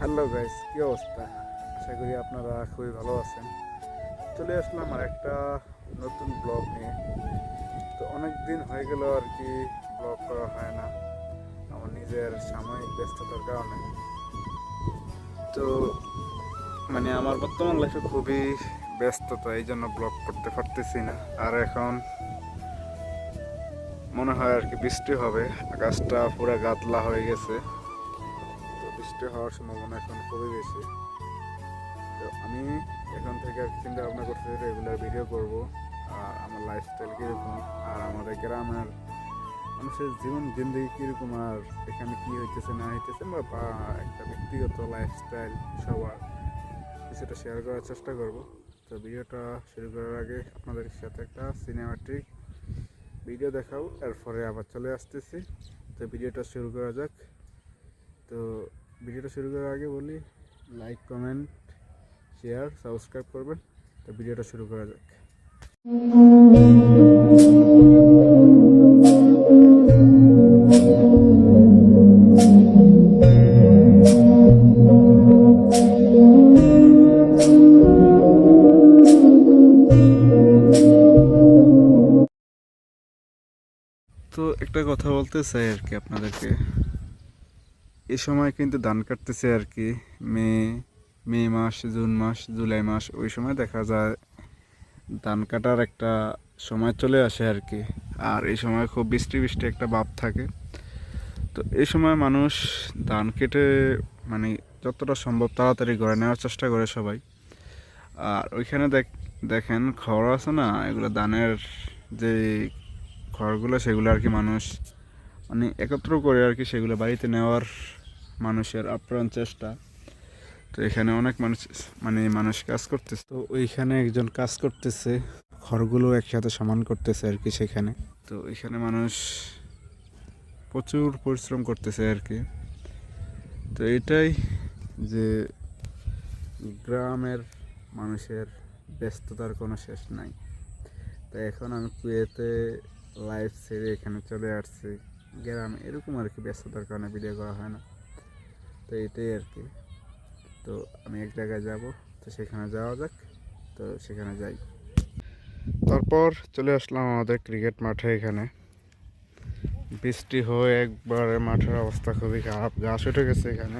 Hello guys, কি অবস্থা? আশা করি আপনারা খুবই ভালো আছেন। চলে আসলাম আর একটা নতুন ব্লগ নিয়ে। তো অনেক দিন হয়ে গেল আর কি ব্লগ করা হয় না, আমার নিজের সাময়িক ব্যস্ততার কারণে। তো আমার বর্তমান লাইফে খুবই ব্যস্ততা, এই জন্য ব্লগ করতে পারতেছি না। আর এখন মনে হয় আর কি বৃষ্টি হবে, আকাশটা পুরো গাদলা হয়ে গেছে। তো বৃষ্টি হওয়ার সম্ভাবনা এখন খুবই বেশি। তো আমি এখন থেকে চিন্তা ভাবনা করছি রেগুলার ভিডিও করব, আর আমার লাইফস্টাইল কীরকম, আর আমাদের গ্রামের মানুষের জীবন জিন্দগি কীরকম, আর এখানে কী হইতেছে না হইতেছে, বা একটা ব্যক্তিগত লাইফস্টাইল সবার কিছুটা শেয়ার করার চেষ্টা করব। তো ভিডিওটা শুরু করার আগে আপনাদের সাথে একটা সিনেমাটিক ভিডিও দেখাবো, এরপরে আবার চলে আসতেছি। তো ভিডিওটা শুরু করা যাক। তো ভিডিওটা শুরু করার আগে বলি, লাইক, কমেন্ট, শেয়ার, সাবস্ক্রাইব করবেন। তো ভিডিওটা শুরু করা যাক। তো একটা কথা বলতে চাই আর কি আপনাদেরকে, এই সময় কিন্তু ধান কাটতেছে আর কি, মে মে মাস, জুন মাস, জুলাই মাস, ওই সময় দেখা যায় ধান কাটার একটা সময় চলে আসে আর কি। আর এই সময় খুব বৃষ্টি বৃষ্টি একটা ভাব থাকে। তো এই সময় মানুষ ধান কেটে মানে যতটা সম্ভব তাড়াতাড়ি ঘরে নেওয়ার চেষ্টা করে সবাই। আর ওইখানে দেখেন খড় আছে না, এগুলো ধানের যে খড়গুলো, সেগুলো আর কি মানুষ একত্র করে আর কি সেগুলো বাড়িতে নেওয়ার মানুষের আপ্রাণ চেষ্টা। তো এখানে অনেক মানুষ কাজ করতেছে। তো ওইখানে একজন কাজ করতেছে, খড়গুলো একসাথে সমান করতেছে আর কি সেখানে। তো এখানে মানুষ প্রচুর পরিশ্রম করতেছে আর কি। তো এটাই যে গ্রামের মানুষের ব্যস্ততার কোনো শেষ নাই। তো এখন আমি কুয়েতে লাইফ ছেড়ে এখানে চলে আসছি গ্রামে, এরকম আর কি ব্যস্ততার কারণে ভিডিও করা হয় না। তো এটাই আর কি। তো আমি এক জায়গায় যাব, তো সেখানে যাওয়া যাক। তো সেখানে যাই। তারপর চলে আসলাম আমাদের ক্রিকেট মাঠে। এখানে বৃষ্টি হয়ে একবারে মাঠের অবস্থা খুবই খারাপ, ঘাস উঠে গেছে এখানে।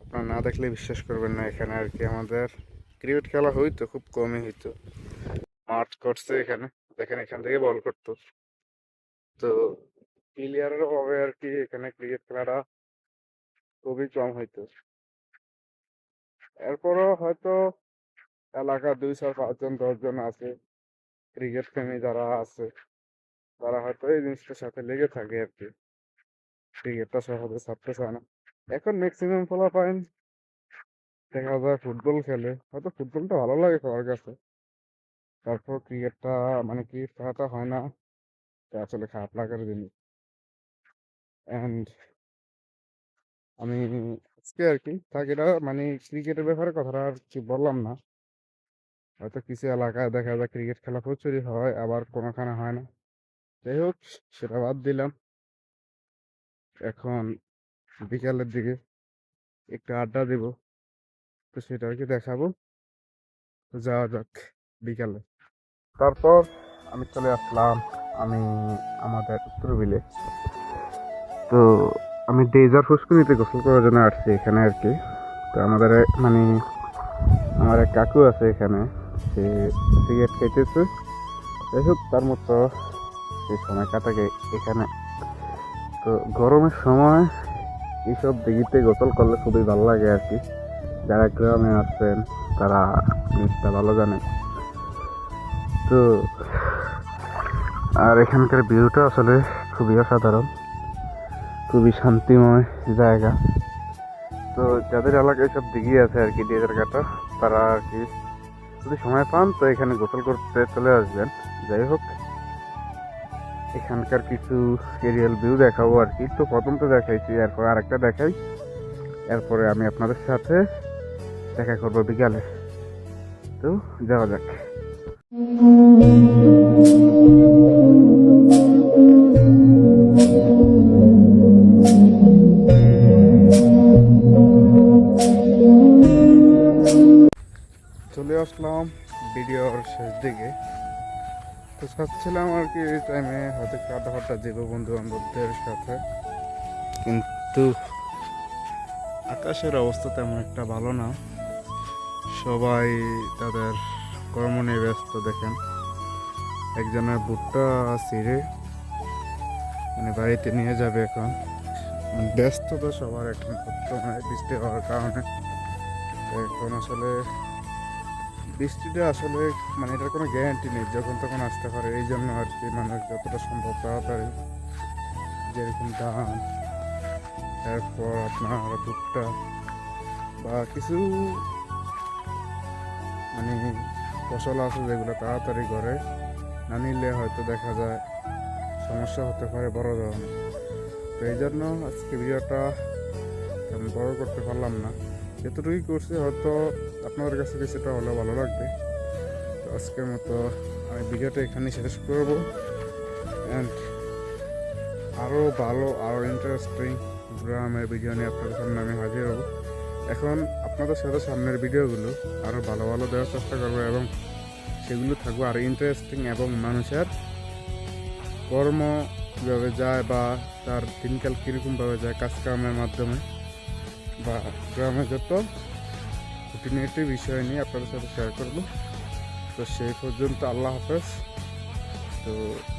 আপনারা না দেখলে বিশ্বাস করবেন না, এখানে আর কি আমাদের ক্রিকেট খেলা হইতো, খুব কমই হইতো। মাঠ করছে এখানে, দেখেন এখান থেকে বল করতো। তো প্লেয়ারের অভাবে আর কি এখানে ক্রিকেট খেলাটা খুবই কম হইতো। এরপরও হয়তো এলাকা 2, 4, 5 জন, 10 জন আছে ক্রিকেট প্রেমী যারা আছে, তারা হয়তো এই জিনিসটার সাথে লেগে থাকে আর কি, ক্রিকেটটা সহজে ছাড়তে চায় না। এখন ম্যাক্সিমাম পোলাপাইন দেখা যায় ফুটবল খেলে, হয়তো ফুটবলটা ভালো লাগে সবার কাছে। তারপর ক্রিকেটটা ক্রিকেট খেলাটা হয় না, এটা আসলে খারাপ লাগার জিনিস। অ্যান্ড আমি আজকে আর কি থাকি না, ক্রিকেটের ব্যাপারে কথাটা আর কি বললাম না। হয়তো কিছু এলাকায় দেখা যায় ক্রিকেট খেলা প্রচুরই হয়, আবার কোনোখানে হয় না। যাই হোক, সেটা বাদ দিলাম। এখন বিকালের দিকে একটু আড্ডা দিব, তো সেটা আর কি দেখাবো। তো যাওয়া যাক বিকালে। তারপর আমি চলে আসলাম আমি আমাদের উত্তর বিলে। তো আমি ডেজার ফুসকুনিতে গোসল করার জন্য আসছি এখানে আর কি। তো আমাদের আমার এক কাকু আছে এখানে, সে সিগারেট খাইতেছে। যাই হোক, তার মতো সেই সময় কাটাকে এখানে। তো গরমের সময় এইসব দিঘিতে গোসল করলে খুবই ভালো লাগে আর কি। যারা গ্রামে আসছেন তারা জিনিসটা ভালো জানে। তো আর এখানকার ভিউটা আসলে খুবই অসাধারণ, খুবই শান্তিময় জায়গা। তো যাদের এলাকায় সব দিঘি আছে আর কি, ডেজার কাটা, তারা আর কি যদি সময় পান তো এখানে গোসল করতে চলে আসবেন। যাই হোক, এখানকার কিছু এরিয়াল ভিউ দেখাবো আর কি। তো প্রথম তো দেখাইছি, এরপর আরেকটা দেখাই, এরপরে আমি আপনাদের সাথে দেখা করবো বিকালে। তো যাওয়া যাক। আসলাম ভিডিওর শেষ দিকে। তো চাচ্ছিলাম আর কি এই টাইমে হয়তো একটু আড্ডা ফাড্ডা দেবো বন্ধু বান্ধবদের সাথে, কিন্তু আকাশের অবস্থা তেমন একটা ভালো না। সবাই তাদের কর্ম নিয়ে ব্যস্ত। দেখেন একজনের ভুট্টা ছিঁড়ে মানে বাড়িতে নিয়ে যাবে এখন। ব্যস্ত তো সবার এখন বর্তমানে বৃষ্টি হওয়ার কারণে। তো এখন আসলে বৃষ্টিটা আসলে মানে এটার কোনো গ্যারান্টি নেই, যখন তখন আসতে পারে। এই জন্য আর কি মানুষ যতটা সম্ভব তাড়াতাড়ি যেরকম ধান, এরপর আপনার ভুট্টা বা কিছু মানে ফসল আছে যেগুলো তাড়াতাড়ি করে না নিলে হয়তো দেখা যায় সমস্যা হতে পারে বড় ধরনের। তো এই জন্য আজকে ভিডিওটা তেমন বড় করতে পারলাম না, যতটুকুই করছি হয়তো আপনাদের কাছে কিছুটা হলেও ভালো লাগবে। তো আজকের মতো আমি ভিডিওটা এখানে শেষ করবো। অ্যান্ড আরও ভালো আরও ইন্টারেস্টিং গ্রামের ভিডিও নিয়ে আপনাদের সামনে আমি হাজির হব। এখন আপনাদের সাথে সামনের ভিডিওগুলো আরও ভালো ভালো দেওয়ার চেষ্টা করবো, এবং সেগুলো থাকবে আরও ইন্টারেস্টিং এবং মানুষের কর্ম কীভাবে যায় বা তার দিনকাল কীরকমভাবে যায় কাজকর্মের মাধ্যমে, বা গ্রামে যত খুঁটিনাটি বিষয় নিয়ে আপনাদের সাথে শেয়ার করব। তো সেই পর্যন্ত আল্লাহ হাফেজ। তো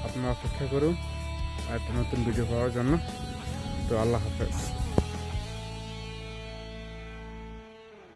আপনারা অপেক্ষা করুন আর একটা নতুন ভিডিও পাওয়ার জন্য। তো আল্লাহ হাফেজ।